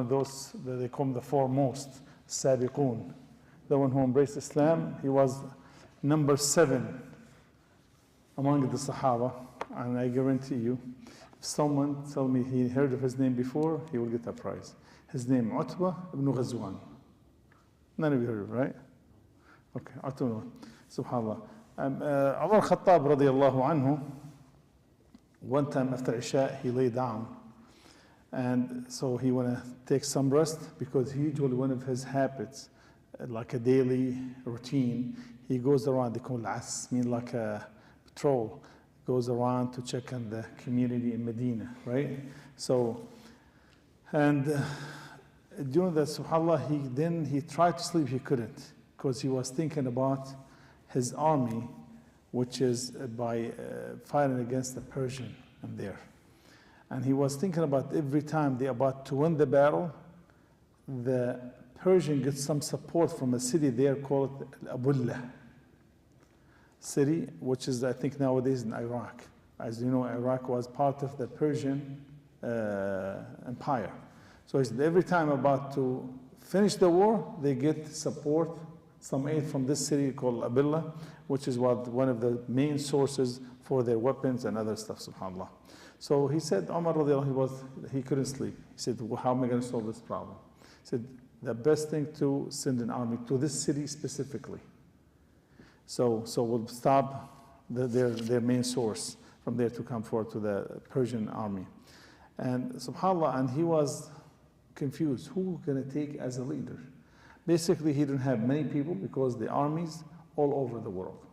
those that they call the foremost, Sabiqun, the one who embraced Islam. He was number 7 among the Sahaba, and I guarantee you, if someone tell me he heard of his name before, he will get a prize. His name, Utba ibn Ghazwan. None of you heard of it, right? Okay, Utba, subhanAllah. Umar Khattab radiallahu anhu, one time after Isha, he lay down. And so he want to take some rest because usually one of his habits, like a daily routine, he goes around, they call it as, mean like a patrol, goes around to check on the community in Medina, right? So, and during that, subhanAllah, he tried to sleep, he couldn't, because he was thinking about his army, which is by fighting against the Persian and there. And he was thinking about every time they're about to win the battle, the Persian gets some support from a city there called Abdullah city, which is, I think, nowadays in Iraq. As you know, Iraq was part of the Persian Empire. So he said every time about to finish the war, they get support, some aid from this city called Abdullah, which is one of the main sources for their weapons and other stuff, subhanAllah. So he said, Umar radiallahu, he couldn't sleep. He said, well, how am I going to solve this problem? He said, the best thing to send an army to this city specifically. So we'll stop their main source from there to come forward to the Persian army. And subhanAllah, and he was confused. Who going to take as a leader? Basically, he didn't have many people because the armies all over the world.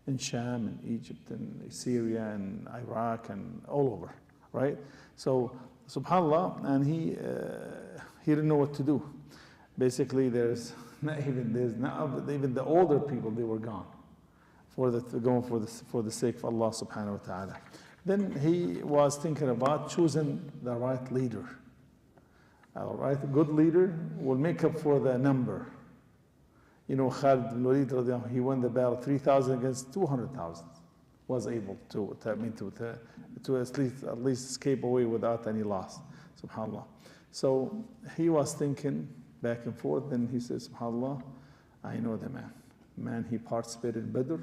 In Sham, and Egypt, and Syria, and Iraq, and all over, right? So, subhanAllah, and he didn't know what to do. Basically, there's not even the older people, they were gone for the sake of Allah subhanahu wa ta'ala. Then he was thinking about choosing the right leader. A good leader will make up for the number. You know, Khalid bin Walid, he won the battle 3,000 against 200,000. Was able to at least escape away without any loss. Subhanallah. So he was thinking back and forth, and he says, subhanAllah, I know the man. Man, he participated in Badr,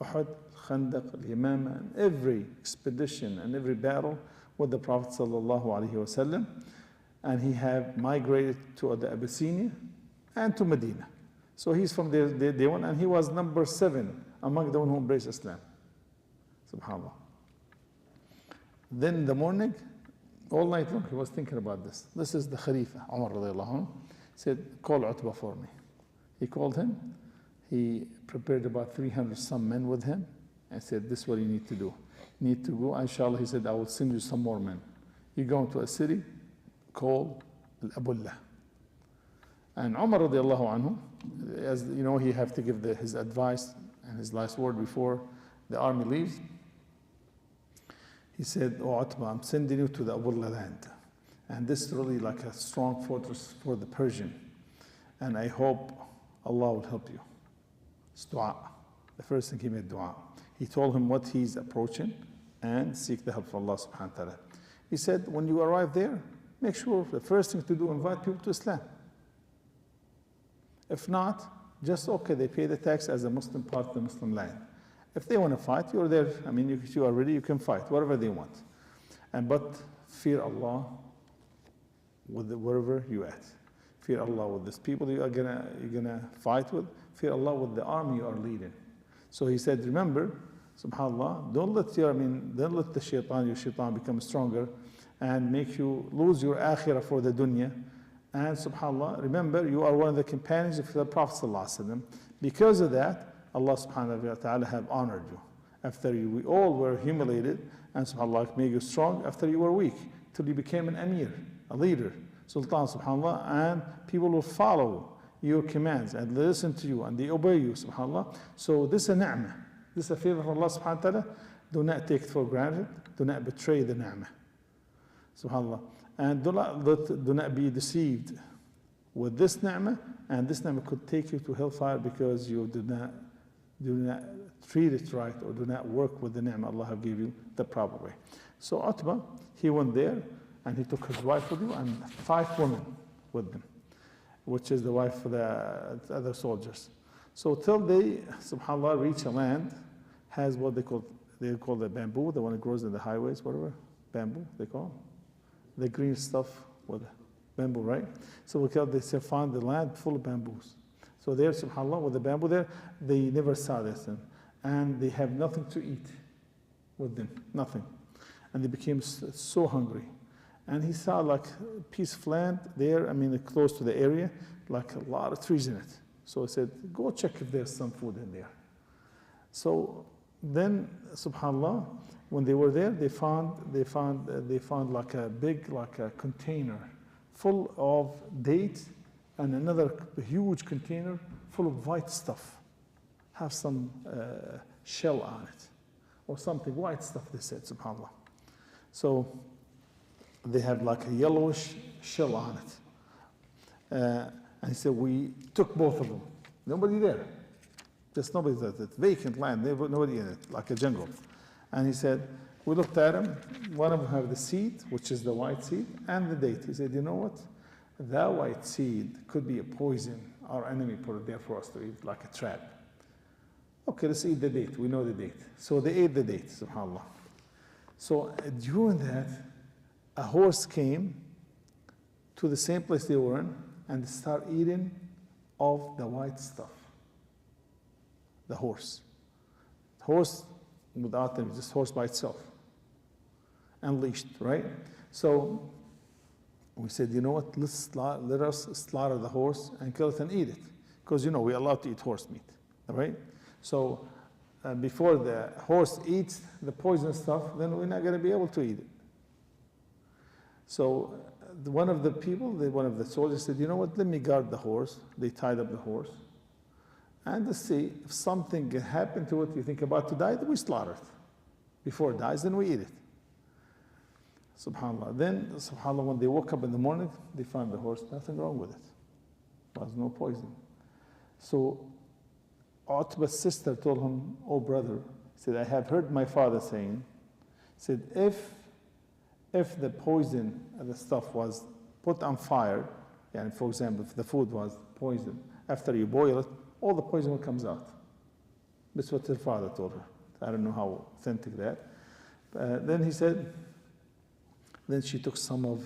Uhud, Khandaq, Al-Yamama, and every expedition and every battle with the Prophet sallallahu alaihi wasallam. And he had migrated to the Abyssinia and to Medina. So he's from there, day one, and he was number 7 among the one who embraced Islam. SubhanAllah. Then in the morning, all night long, he was thinking about this. This is the Khalifa, Umar radiallahu anhu. Said, call Utba for me. He called him. He prepared about 300 some men with him and said, this is what you need to do. You need to go, inshallah, he said, I will send you some more men. You go into a city called Abdullah. And Umar radiallahu anhu, as you know, he have to give his advice and his last word before the army leaves. He said, oh Utba, I'm sending you to the Abdullah land. And this is really like a strong fortress for the Persian. And I hope Allah will help you. It's dua. The first thing he made dua. He told him what he's approaching and seek the help of Allah subhanahu wa ta'ala. He said, when you arrive there, make sure the first thing to do, invite people to Islam. If not, just okay, they pay the tax as a Muslim part of the Muslim land. If they want to fight, you're there. I mean, you are ready, you can fight, whatever they want. But fear Allah with wherever you at. Fear Allah with these people you're gonna fight with. Fear Allah with the army you are leading. So he said, remember, subhanAllah, don't let the shaitan become stronger and make you lose your akhirah for the dunya. And subhanAllah, remember, you are one of the companions of the Prophet ﷺ. Because of that, Allah subhanahu wa ta'ala have honored you. After we all were humiliated, and subhanAllah made you strong after you were weak, till you became an amir, a leader, sultan subhanAllah, and people will follow your commands and listen to you and they obey you, subhanAllah. So this is a ni'mah. This is a favor from Allah subhanahu wa ta'ala. Do not take it for granted. Do not betray the ni'mah. SubhanAllah. And do not be deceived with this ni'mah, and this ni'mah could take you to hellfire because you do not treat it right or do not work with the ni'mah Allah have given you the proper way. So Utba, he went there and he took his wife with him and 5 women with them, which is the wife of the other soldiers. So till they, subhanAllah, reach a land, has what they call the bamboo, the one that grows in the highways, whatever, bamboo they call it. The green stuff with bamboo, right? So they found the land full of bamboos. So there, subhanAllah, with the bamboo there, they never saw this. And they have nothing to eat with them, nothing. And they became so hungry. And he saw like a piece of land there, I mean, close to the area, like a lot of trees in it. So he said, go check if there's some food in there. So then, subhanAllah, when they were there, they found like a big, like a container full of dates and another huge container full of white stuff. Have some shell on it or something, white stuff, they said, subhanAllah. So they have like a yellowish shell on it. And he said, we took both of them. Nobody there. Just nobody there. It's vacant land, nobody in it, like a jungle. And he said, we looked at them. One of them had the seed, which is the white seed, and the date. He said, you know what? That white seed could be a poison our enemy put it there for us to eat, like a trap. Okay, let's eat the date. We know the date. So they ate the date, subhanAllah. So during that, a horse came to the same place they were in and start eating of the white stuff. The horse. Horse without them, just horse by itself. Unleashed, right? So we said, you know what, let us slaughter the horse and kill it and eat it. Because, you know, we're allowed to eat horse meat, all right? So before the horse eats the poison stuff, then we're not going to be able to eat it. So one of the people, one of the soldiers said, you know what, let me guard the horse. They tied up the horse. And to see if something can happen to it, you think about to die, then we slaughter it. Before it dies, then we eat it. SubhanAllah. Then, SubhanAllah, when they woke up in the morning, they found the horse, nothing wrong with it. There was no poison. So Utba's sister told him, oh brother, said, I have heard my father saying, said, if the poison and the stuff was put on fire, and for example, if the food was poison, after you boil it, all the poison comes out. That's what her father told her. I don't know how authentic that. Then he said, then she took some of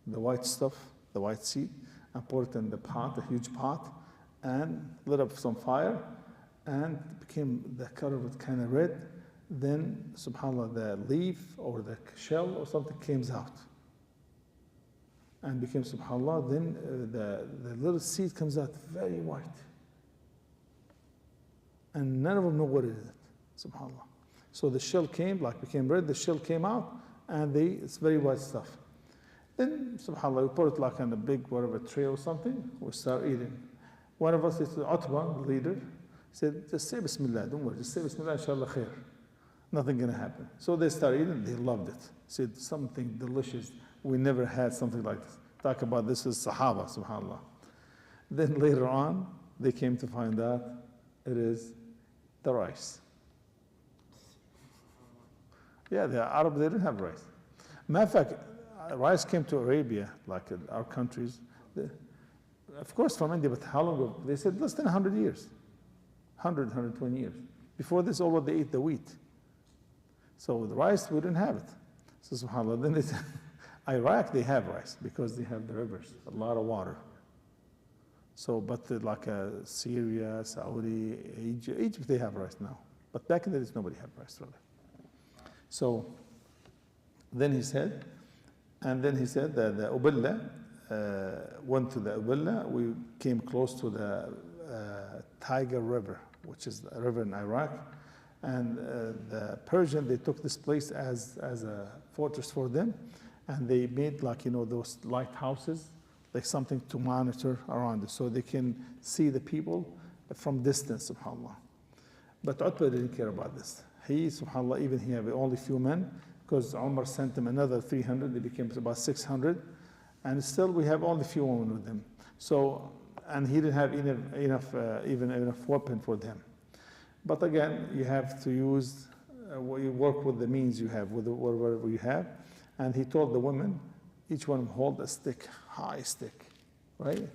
the white stuff, the white seed, and put it in the pot, a huge pot, and lit up some fire, and became the color was kind of red. Then, subhanAllah, the leaf or the shell or something came out. And became, subhanAllah, then the little seed comes out very white. And none of them know what it is, subhanAllah. So the shell became red, the shell came out, and it's very white stuff. Then, subhanAllah, we put it like on a big, whatever, tray or something, we start eating. One of us, Utba, the leader, said, just say Bismillah, don't worry, just say Bismillah, inshallah khair. Nothing gonna happen. So they started eating, they loved it. Said, something delicious. We never had something like this. Talk about this is Sahabah, subhanAllah. Then later on, they came to find out it is the rice. Yeah, the Arab, they didn't have rice. Matter of fact, rice came to Arabia, like in our countries. Of course from India, but how long ago? They said less than 100 years. 120 years. Before this, all what they eat, the wheat. So the rice, we didn't have it. So subhanAllah, then they said, Iraq, they have rice because they have the rivers, a lot of water. So, but like Syria, Saudi, Egypt, they have rice now. But back in the days, nobody had rice really. So then he said that the Ubilla, went to the Ubilla. We came close to the Tiger River, which is a river in Iraq. And the Persian, they took this place as a fortress for them. And they made like, you know, those lighthouses, like something to monitor around it. So they can see the people from distance, subhanAllah. But Utba didn't care about this. He, subhanAllah, even he had only few men, because Umar sent him another 300, they became about 600. And still we have only few women with him. So, and he didn't have enough weapon for them. But again, you have to use, you work with the means you have, with whatever you have. And he told the women, each one hold a stick, high stick, right?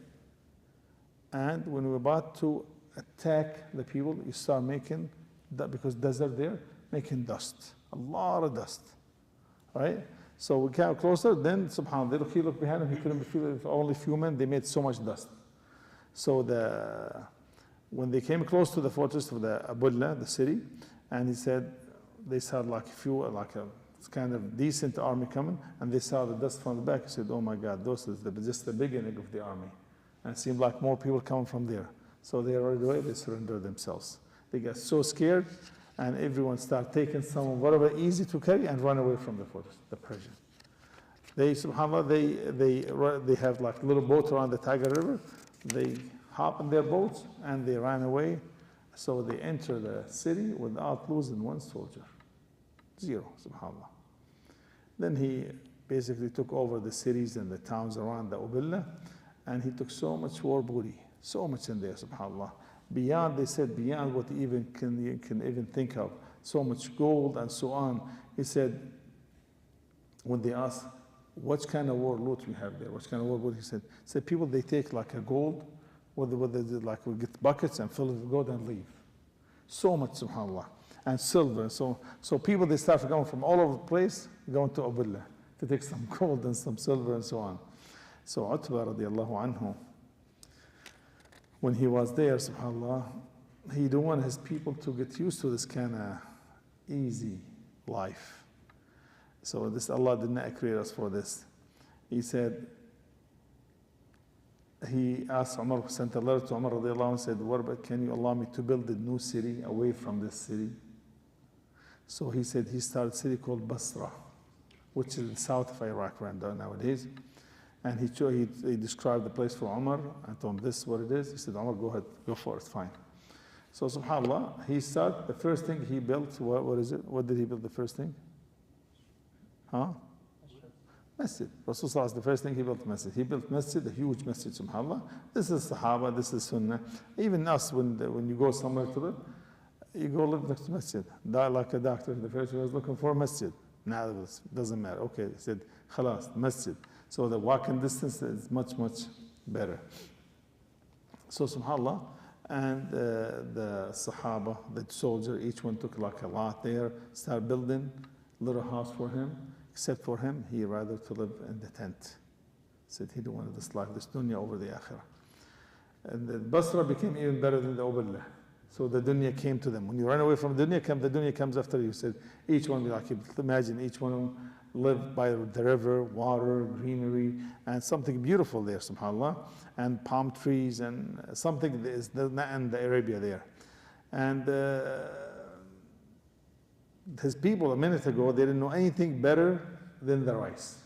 And when we're about to attack the people, you start making, that because desert there, making dust, a lot of dust, right? So we came closer, then subhanAllah, he looked behind him, he couldn't feel it, only few men, they made so much dust. So when they came close to the fortress of the Abdullah, the city, and he said, they saw like a kind of decent army coming, and they saw the dust from the back. He said, oh my God, this is just the beginning of the army. And it seemed like more people coming from there. So they right away, they surrendered themselves. They got so scared, and everyone started taking some of whatever easy to carry and run away from the fortress, the Persians. They, subhanAllah, they have like a little boat around the Tiger River. They hop in their boats and they ran away. So they entered the city without losing one soldier. Zero, subhanAllah. Then he basically took over the cities and the towns around the Ubillah, and he took so much war booty, so much in there, subhanAllah. Beyond, they said, beyond what you can even think of. So much gold and so on. He said, when they asked, what kind of war loot we have there? What kind of war loot? He said, people, they take like a gold, like we get buckets and fill it with gold and leave. So much, subhanAllah. And silver. So people, they start going from all over the place, going to Ubillah to take some gold and some silver and so on. So Utba radiallahu anhu, when he was there, subhanAllah, he didn't want his people to get used to this kind of easy life. So this, Allah did not create us for this. He said, he asked Umar, sent a letter to Umar radiallahu anhu, and said, what about, can you allow me to build a new city away from this city? So he said he started a city called Basra, which is in the south of Iraq right nowadays. And he described the place for Umar and told him this is what it is. He said, Umar, go ahead, go for it, fine. So subhanAllah, he started, the first thing he built, what is it? What did he build the first thing? Huh? Masjid. Rasulullah, the first thing he built masjid. He built masjid, a huge masjid, subhanAllah. This is Sahabah, this is Sunnah. Even us, when you go somewhere to live, you go live next to masjid. Die like a doctor. The first one was looking for a masjid. Now it doesn't matter. Okay, he said, khalas, masjid. So the walking distance is much, much better. So subhanAllah, and the Sahabah, the soldier, each one took like a lot there, started building a little house for him. Except for him, he rather to live in the tent. Said he didn't want this life, this dunya over the akhirah. And the Basra became even better than the Ubillah. So the dunya came to them. When you run away from the dunya comes after you. Said each one, like imagine each one of them lived by the river, water, greenery, and something beautiful there, subhanAllah, and palm trees and something that is not in the Arabia there. And his people a minute ago, they didn't know anything better than the rice.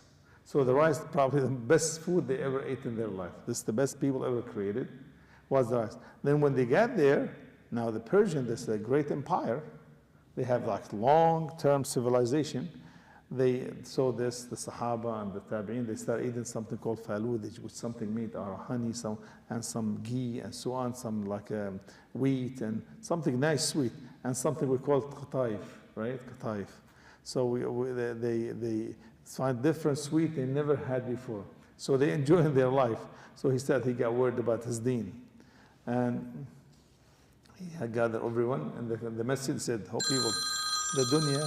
So the rice is probably the best food they ever ate in their life. This is the best people ever created, was the rice. Then when they got there, now the Persian, this is a great empire. They have like long-term civilization. The Sahaba and the Tabi'in, they start eating something called faludij, which is something made out of honey, and some ghee and so on, some like wheat and something nice sweet, and something we call qataif, right? Qataif. So they find different sweet they never had before. So they enjoy in their life. So he said he got worried about his deen. And he had gathered everyone, and the masjid said, "Oh people, the dunya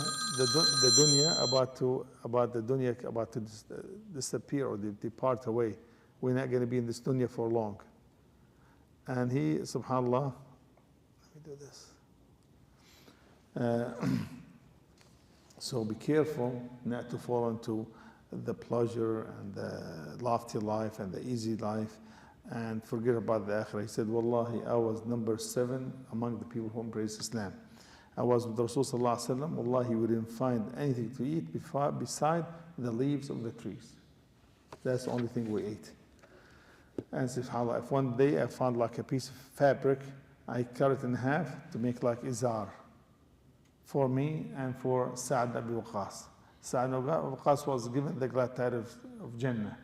about to disappear or depart away. We're not going to be in this dunya for long." And he, subhanAllah, let me do this. So be careful not to fall into the pleasure and the lofty life and the easy life, and forget about the akhirah. He said, Wallahi, I was number 7 among the people who embraced Islam. I was with Rasulullah sallallahu alaihi wasallam. Wallahi, we didn't find anything to eat beside the leaves of the trees. That's the only thing we ate. And subhanAllah, if one day I found like a piece of fabric, I cut it in half to make like izar for me and for Sa'ad ibn Waqqas. Sa'ad ibn Waqqas was given the glad tidings of Jannah.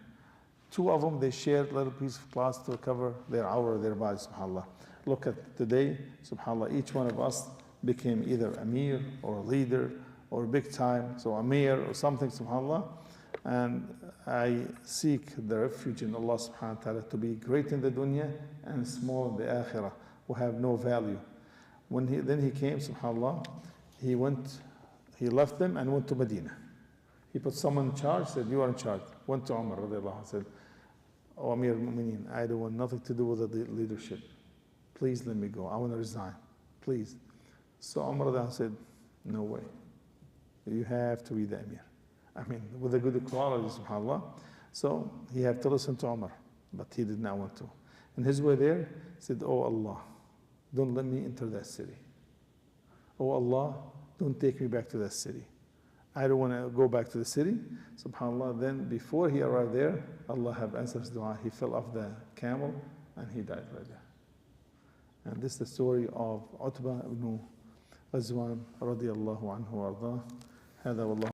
2 of them, they shared a little piece of cloth to cover their awrah, their bodies, subhanAllah. Look at today, subhanAllah, each one of us became either Amir or a leader or big time, so Amir or something, subhanAllah. And I seek the refuge in Allah subhanahu wa ta'ala to be great in the dunya and small in the akhirah, who have no value. Then he came, subhanAllah, he left them and went to Medina. He put someone in charge, said, you are in charge. Went to Umar, radiallahu anhu, said, O Amir al-Mu'mineen, I don't want nothing to do with the leadership. Please let me go. I want to resign. Please. So Umar radiallahu anhu said, no way. You have to be the Emir. I mean, with a good quality, subhanAllah. So he had to listen to Umar, but he did not want to. In his way there, he said, Oh Allah, don't let me enter that city. Oh Allah, don't take me back to that city. I don't want to go back to the city. SubhanAllah, then before he arrived there, Allah have answered his dua. He fell off the camel and he died right there. And this is the story of Utba ibn Ghazwan radiallahu anhu wa ardah. هذا والله